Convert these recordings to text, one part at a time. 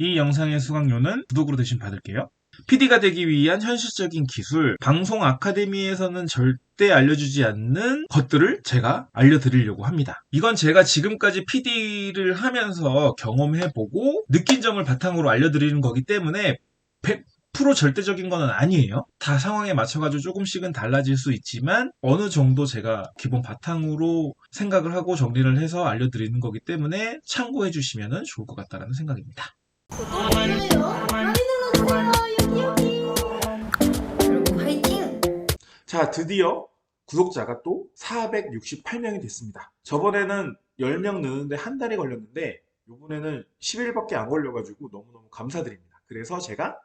이 영상의 수강료는 구독으로 대신 받을게요. PD가 되기 위한 현실적인 기술, 방송 아카데미에서는 절대 알려주지 않는 것들을 제가 알려드리려고 합니다. 이건 제가 지금까지 PD를 하면서 경험해보고 느낀 점을 바탕으로 알려드리는 거기 때문에 100% 절대적인 건 아니에요. 다 상황에 맞춰가지고 조금씩은 달라질 수 있지만 어느 정도 제가 기본 바탕으로 생각을 하고 정리를 해서 알려드리는 거기 때문에 참고해 주시면 좋을 것 같다는 생각입니다. 좋아요. 많이 눌러주세요. 여기 화이팅! 자, 드디어 구독자가 또 468명이 됐습니다. 저번에는 10명 느는데 한 달이 걸렸는데 이번에는 10일밖에 안 걸려가지고 너무너무 감사드립니다. 그래서 제가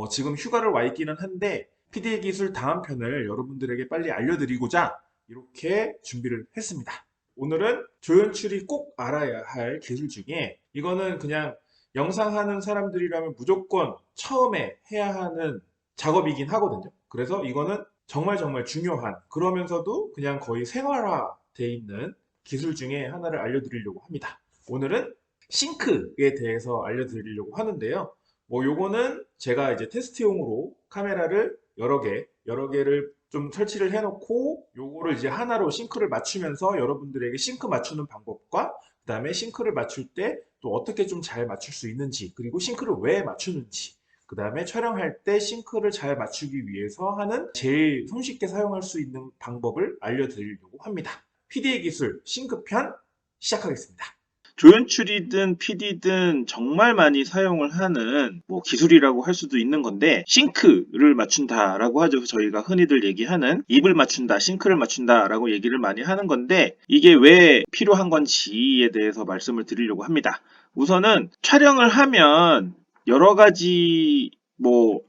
지금 휴가를 와 있기는 한데 PD의 기술 다음 편을 여러분들에게 빨리 알려드리고자 이렇게 준비를 했습니다. 오늘은 조연출이 꼭 알아야 할 기술 중에 이거는 그냥 영상 하는 사람들이라면 무조건 처음에 해야 하는 작업이긴 하거든요. 그래서 이거는 정말 정말 중요한, 그러면서도 그냥 거의 생활화돼 있는 기술 중에 하나를 알려드리려고 합니다. 오늘은 싱크에 대해서 알려드리려고 하는데요. 요거는 제가 이제 테스트용으로 카메라를 여러 개를 좀 설치를 해놓고 요거를 이제 하나로 싱크를 맞추면서 여러분들에게 싱크 맞추는 방법과 그 다음에 싱크를 맞출 때 또 어떻게 좀 잘 맞출 수 있는지, 그리고 싱크를 왜 맞추는지, 그 다음에 촬영할 때 싱크를 잘 맞추기 위해서 하는 제일 손쉽게 사용할 수 있는 방법을 알려드리려고 합니다. PD의 기술 싱크편 시작하겠습니다. 조연출이든 PD든 정말 많이 사용을 하는 기술이라고 할 수도 있는 건데, 싱크를 맞춘다라고 하죠. 저희가 흔히들 얘기하는 입을 맞춘다, 싱크를 맞춘다라고 얘기를 많이 하는 건데, 이게 왜 필요한 건지에 대해서 말씀을 드리려고 합니다. 우선은 촬영을 하면 여러 가지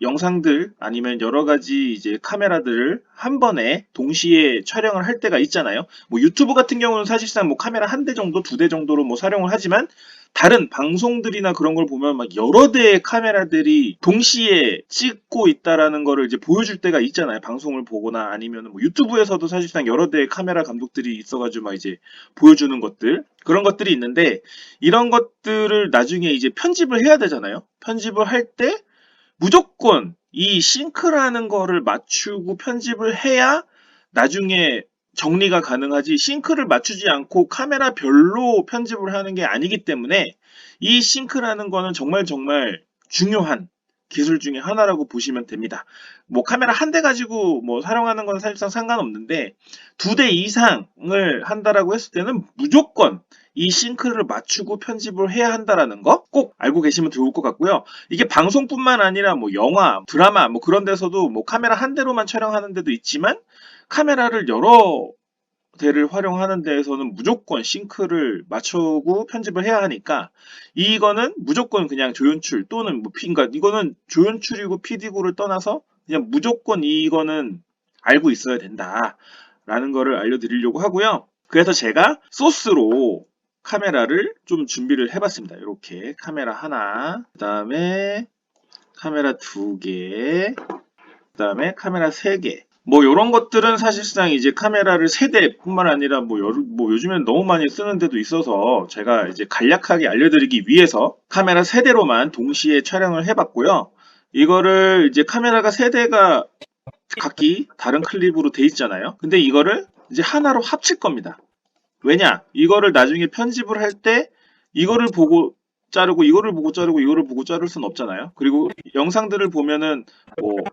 영상들 아니면 여러 가지 이제 카메라들을 한 번에 동시에 촬영을 할 때가 있잖아요. 유튜브 같은 경우는 사실상 카메라 한 대 정도, 두 대 정도로 사용을 하지만, 다른 방송들이나 그런 걸 보면 막 여러 대의 카메라들이 동시에 찍고 있다라는 거를 이제 보여줄 때가 있잖아요. 방송을 보거나 아니면 유튜브에서도 사실상 여러 대의 카메라 감독들이 있어가지고 막 이제 보여주는 것들, 그런 것들이 있는데, 이런 것들을 나중에 이제 편집을 해야 되잖아요. 편집을 할 때 무조건 이 싱크라는 거를 맞추고 편집을 해야 나중에 정리가 가능하지, 싱크를 맞추지 않고 카메라별로 편집을 하는 게 아니기 때문에 이 싱크라는 거는 정말 정말 중요한 기술 중에 하나라고 보시면 됩니다. 카메라 한 대 가지고 사용하는 건 사실상 상관없는데, 두 대 이상을 한다라고 했을 때는 무조건 이 싱크를 맞추고 편집을 해야 한다라는 거 꼭 알고 계시면 좋을 것 같고요. 이게 방송뿐만 아니라 영화, 드라마 그런 데서도 카메라 한 대로만 촬영하는 데도 있지만, 카메라를 여러 대를 활용하는 데에서는 무조건 싱크를 맞추고 편집을 해야 하니까, 이거는 무조건 그냥 조연출 또는 그러니까 이거는 조연출이고 PD고를 떠나서 그냥 무조건 이거는 알고 있어야 된다라는 거를 알려드리려고 하고요. 그래서 제가 소스로 카메라를 좀 준비를 해봤습니다. 이렇게 카메라 하나, 그 다음에 카메라 두 개, 그 다음에 카메라 세 개. 요런 것들은 사실상 이제 카메라를 세 대뿐만 아니라 요즘엔 너무 많이 쓰는 데도 있어서 제가 이제 간략하게 알려드리기 위해서 카메라 세 대로만 동시에 촬영을 해봤고요. 이거를 이제 카메라가 세 대가 각기 다른 클립으로 돼 있잖아요. 근데 이거를 이제 하나로 합칠 겁니다. 왜냐? 이거를 나중에 편집을 할 때 이거를 보고 자르고 이거를 보고 자르고 이거를 보고 자를 순 없잖아요. 그리고 영상들을 보면은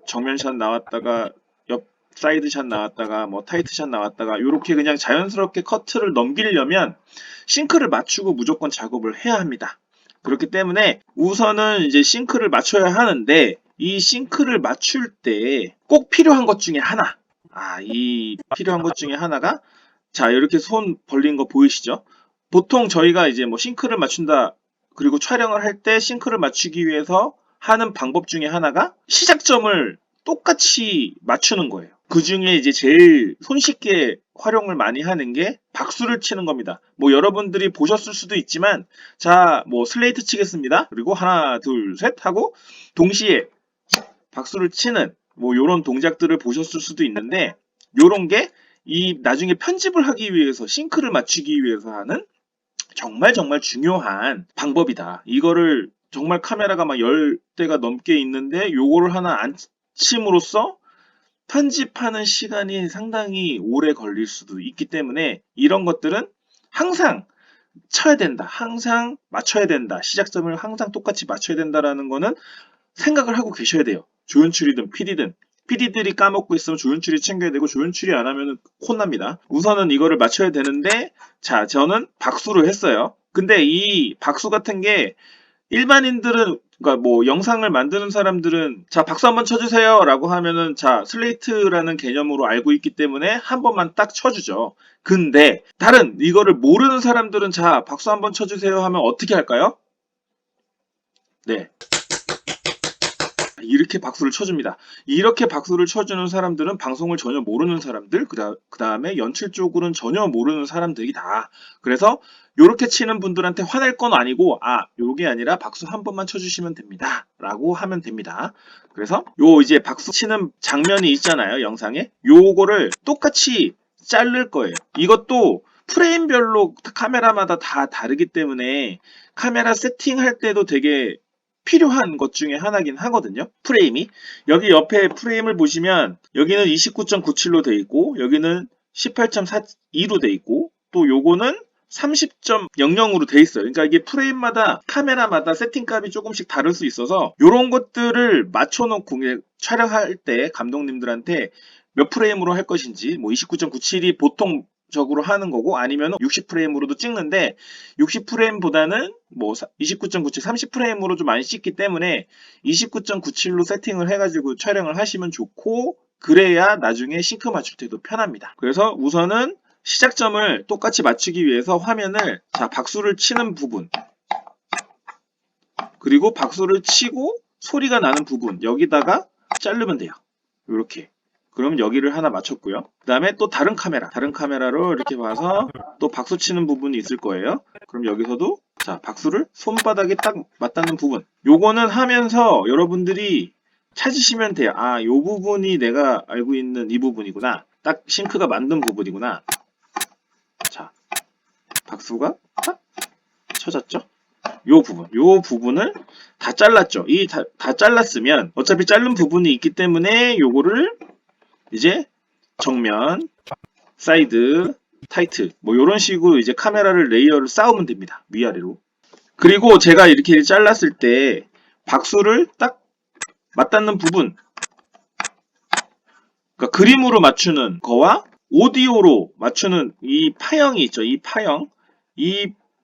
정면샷 나왔다가 옆 사이드샷 나왔다가 타이트샷 나왔다가 이렇게 그냥 자연스럽게 커트를 넘기려면 싱크를 맞추고 무조건 작업을 해야 합니다. 그렇기 때문에 우선은 이제 싱크를 맞춰야 하는데, 이 싱크를 맞출 때 꼭 필요한 것 중에 하나, 이 필요한 것 중에 하나가, 자, 이렇게 손 벌린 거 보이시죠? 보통 저희가 이제 싱크를 맞춘다, 그리고 촬영을 할 때 싱크를 맞추기 위해서 하는 방법 중에 하나가 시작점을 똑같이 맞추는 거예요. 그 중에 이제 제일 손쉽게 활용을 많이 하는 게 박수를 치는 겁니다. 여러분들이 보셨을 수도 있지만, 자, 슬레이트 치겠습니다. 그리고 하나, 둘, 셋 하고 동시에 박수를 치는 요런 동작들을 보셨을 수도 있는데, 요런 게 이 나중에 편집을 하기 위해서 싱크를 맞추기 위해서 하는 정말 정말 중요한 방법이다. 이거를 정말 카메라가 막 10대가 넘게 있는데 요거를 하나 안 침으로써 편집하는 시간이 상당히 오래 걸릴 수도 있기 때문에 이런 것들은 항상 쳐야 된다. 항상 맞춰야 된다. 시작점을 항상 똑같이 맞춰야 된다라는 거는 생각을 하고 계셔야 돼요. 조연출이든 PD든. PD들이 까먹고 있으면 조연출이 챙겨야 되고 조연출이 안 하면 혼납니다. 우선은 이거를 맞춰야 되는데 자, 저는 박수를 했어요. 근데 이 박수 같은 게 일반인들은 그러니까 뭐 영상을 만드는 사람들은 자 박수 한번 쳐주세요 라고 하면은 자 슬레이트라는 개념으로 알고 있기 때문에 한 번만 딱 쳐주죠. 근데 다른 이거를 모르는 사람들은 자 박수 한번 쳐주세요 하면 어떻게 할까요? 네. 이렇게 박수를 쳐줍니다. 이렇게 박수를 쳐주는 사람들은 방송을 전혀 모르는 사람들, 그 다음에 연출 쪽으로는 전혀 모르는 사람들이다. 그래서 이렇게 치는 분들한테 화낼 건 아니고 요게 아니라 박수 한 번만 쳐주시면 됩니다. 라고 하면 됩니다. 그래서 요 이제 박수 치는 장면이 있잖아요. 영상에. 요거를 똑같이 자를 거예요. 이것도 프레임별로 카메라마다 다 다르기 때문에 카메라 세팅할 때도 되게 필요한 것 중에 하나긴 하거든요. 프레임이. 여기 옆에 프레임을 보시면 여기는 29.97로 돼 있고 여기는 18.42로 돼 있고 또 요거는 30.00으로 돼 있어요. 그러니까 이게 프레임마다 카메라마다 세팅값이 조금씩 다를 수 있어서 요런 것들을 맞춰놓고 촬영할 때 감독님들한테 몇 프레임으로 할 것인지 뭐 29.97이 보통 적으로 하는 거고 아니면 60프레임으로도 찍는데 60프레임보다는 뭐 29.97, 30프레임으로 좀 많이 찍기 때문에 29.97로 세팅을 해가지고 촬영을 하시면 좋고 그래야 나중에 싱크 맞출 때도 편합니다. 그래서 우선은 시작점을 똑같이 맞추기 위해서 화면을 자 박수를 치는 부분 그리고 박수를 치고 소리가 나는 부분 여기다가 자르면 돼요. 이렇게. 그럼 여기를 하나 맞췄고요. 그 다음에 또 다른 카메라로 이렇게 봐서 또 박수 치는 부분이 있을 거예요. 그럼 여기서도 자 박수를 손바닥에 딱 맞닿는 부분 요거는 하면서 여러분들이 찾으시면 돼요. 요 부분이 내가 알고 있는 이 부분이구나. 딱 싱크가 만든 부분이구나. 자 박수가 딱 쳐졌죠? 요 부분을 다 잘랐죠. 다 잘랐으면 어차피 자른 부분이 있기 때문에 요거를 이제 정면, 사이드, 타이트 뭐 이런 식으로 이제 카메라를 레이어를 쌓으면 됩니다. 위아래로. 그리고 제가 이렇게 잘랐을 때 박수를 딱 맞닿는 부분 그러니까 그림으로 맞추는 거와 오디오로 맞추는 이 파형이 있죠. 이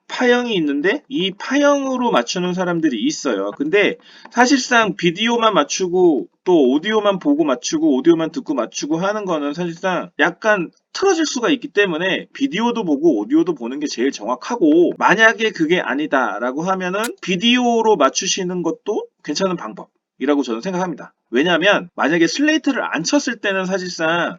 파형이 있는데 이 파형으로 맞추는 사람들이 있어요. 근데 사실상 비디오만 맞추고 또 오디오만 보고 맞추고 오디오만 듣고 맞추고 하는 거는 사실상 약간 틀어질 수가 있기 때문에 비디오도 보고 오디오도 보는 게 제일 정확하고 만약에 그게 아니다라고 하면은 비디오로 맞추시는 것도 괜찮은 방법이라고 저는 생각합니다. 왜냐하면 만약에 슬레이트를 안 쳤을 때는 사실상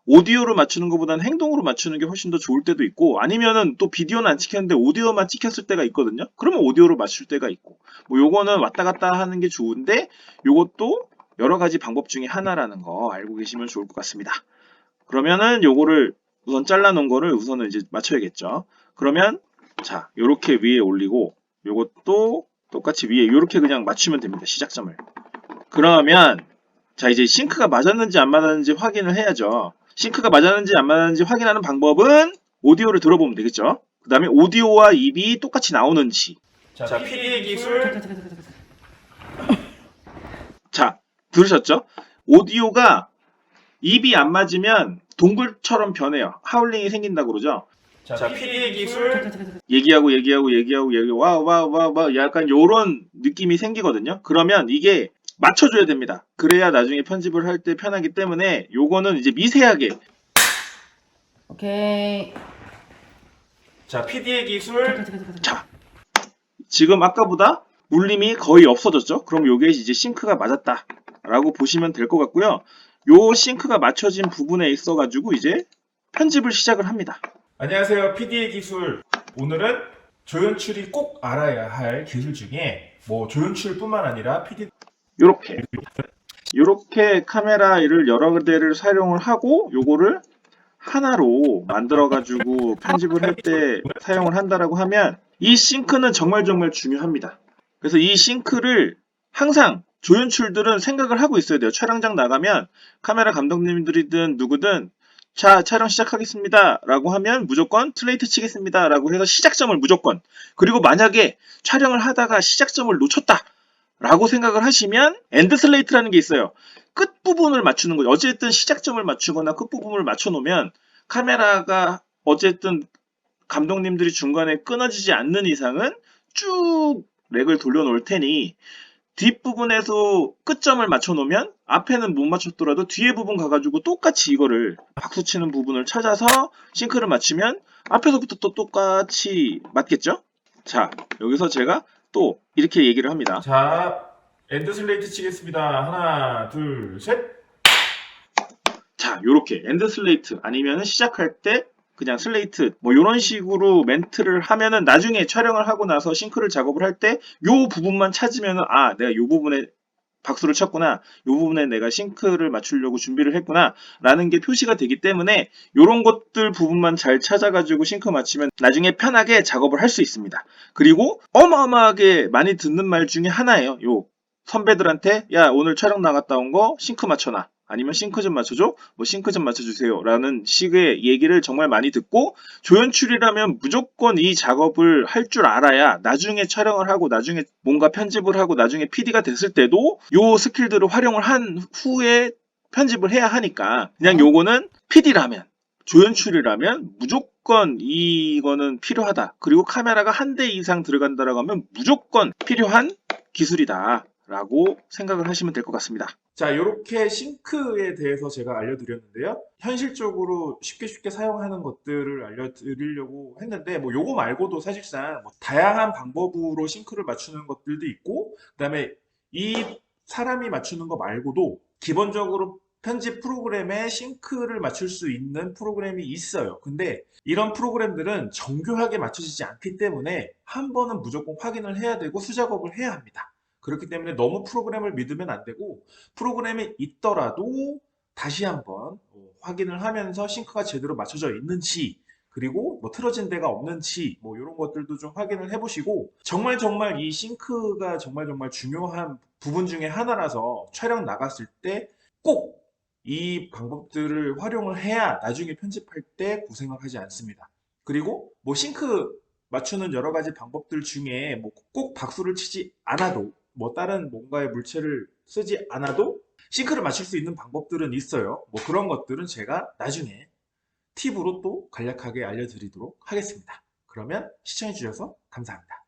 오디오로 맞추는 것보다는 행동으로 맞추는 게 훨씬 더 좋을 때도 있고 아니면은 또 비디오는 안 찍혔는데 오디오만 찍혔을 때가 있거든요. 그러면 오디오로 맞출 때가 있고 뭐 요거는 왔다 갔다 하는 게 좋은데 요것도 여러 가지 방법 중에 하나라는 거 알고 계시면 좋을 것 같습니다. 그러면은 요거를 우선 잘라 놓은 거를 우선은 이제 맞춰야겠죠. 그러면 자 요렇게 위에 올리고 요것도 똑같이 위에 요렇게 그냥 맞추면 됩니다. 시작점을. 그러면 자 이제 싱크가 맞았는지 안 맞았는지 확인을 해야죠. 싱크가 맞았는지 안 맞았는지 확인하는 방법은 오디오를 들어보면 되겠죠. 그 다음에 오디오와 입이 똑같이 나오는지. 자, PD의 기술. 자, 들으셨죠? 오디오가 입이 안 맞으면 동굴처럼 변해요. 하울링이 생긴다고 그러죠. 자, PD의 기술. 얘기하고 와 약간 요런 느낌이 생기거든요. 그러면 이게 맞춰줘야 됩니다. 그래야 나중에 편집을 할 때 편하기 때문에 요거는 이제 미세하게 오케이. 자, PD의 기술. 자 지금 아까보다 울림이 거의 없어졌죠. 그럼 요게 이제 싱크가 맞았다 라고 보시면 될 것 같고요. 요 싱크가 맞춰진 부분에 있어 가지고 이제 편집을 시작을 합니다. 안녕하세요. PD의 기술. 오늘은 조연출이 꼭 알아야 할 기술 중에 뭐 조연출뿐만 아니라 PD 요렇게 카메라를 여러 대를 사용을 하고 요거를 하나로 만들어 가지고 편집을 할 때 사용을 한다라고 하면 이 싱크는 정말 중요합니다. 그래서 이 싱크를 항상 조연출들은 생각을 하고 있어야 돼요. 촬영장 나가면 카메라 감독님들이든 누구든 자, 촬영 시작하겠습니다. 라고 하면 무조건 슬레이트 치겠습니다. 라고 해서 시작점을 무조건. 그리고 만약에 촬영을 하다가 시작점을 놓쳤다. 라고 생각을 하시면 엔드 슬레이트라는 게 있어요. 끝부분을 맞추는 거죠. 어쨌든 시작점을 맞추거나 끝부분을 맞춰놓으면 카메라가 어쨌든 감독님들이 중간에 끊어지지 않는 이상은 쭉 렉을 돌려놓을 테니 뒷부분에서 끝점을 맞춰놓으면 앞에는 못 맞췄더라도 뒤에 부분 가가지고 똑같이 이거를 박수 치는 부분을 찾아서 싱크를 맞추면 앞에서부터 또 똑같이 맞겠죠? 자, 여기서 제가 또 이렇게 얘기를 합니다. 자, 엔드 슬레이트 치겠습니다. 하나, 둘, 셋. 자, 요렇게 엔드 슬레이트 아니면은 시작할 때 그냥 슬레이트 뭐 이런 식으로 멘트를 하면은 나중에 촬영을 하고 나서 싱크를 작업을 할 때 요 부분만 찾으면은 아, 내가 요 부분에 박수를 쳤구나. 요 부분에 내가 싱크를 맞추려고 준비를 했구나. 라는 게 표시가 되기 때문에 요런 것들 부분만 잘 찾아가지고 싱크 맞추면 나중에 편하게 작업을 할 수 있습니다. 그리고 어마어마하게 많이 듣는 말 중에 하나예요. 요 선배들한테 야, 오늘 촬영 나갔다 온 거 싱크 맞춰놔. 아니면 싱크 좀 맞춰줘? 뭐 싱크 좀 맞춰주세요. 라는 식의 얘기를 정말 많이 듣고 조연출이라면 무조건 이 작업을 할 줄 알아야 나중에 촬영을 하고 나중에 뭔가 편집을 하고 나중에 PD가 됐을 때도 요 스킬들을 활용을 한 후에 편집을 해야 하니까 그냥 요거는 PD라면 조연출이라면 무조건 이거는 필요하다. 그리고 카메라가 한 대 이상 들어간다라고 하면 무조건 필요한 기술이다. 라고 생각을 하시면 될 것 같습니다. 자, 이렇게 싱크에 대해서 제가 알려드렸는데요. 현실적으로 쉽게 사용하는 것들을 알려드리려고 했는데, 뭐 요거 말고도 사실상 뭐 다양한 방법으로 싱크를 맞추는 것들도 있고, 그다음에 이 사람이 맞추는 거 말고도 기본적으로 편집 프로그램에 싱크를 맞출 수 있는 프로그램이 있어요. 근데 이런 프로그램들은 정교하게 맞춰지지 않기 때문에 한 번은 무조건 확인을 해야 되고 수작업을 해야 합니다. 그렇기 때문에 너무 프로그램을 믿으면 안 되고 프로그램이 있더라도 다시 한번 확인을 하면서 싱크가 제대로 맞춰져 있는지 그리고 뭐 틀어진 데가 없는지 뭐 이런 것들도 좀 확인을 해보시고 정말 이 싱크가 정말 중요한 부분 중에 하나라서 촬영 나갔을 때 꼭 이 방법들을 활용을 해야 나중에 편집할 때 고생을 하지 않습니다. 그리고 뭐 싱크 맞추는 여러 가지 방법들 중에 뭐 꼭 박수를 치지 않아도 뭐 다른 뭔가의 물체를 쓰지 않아도 싱크를 맞출 수 있는 방법들은 있어요. 뭐 그런 것들은 제가 나중에 팁으로 또 간략하게 알려드리도록 하겠습니다. 그러면 시청해주셔서 감사합니다.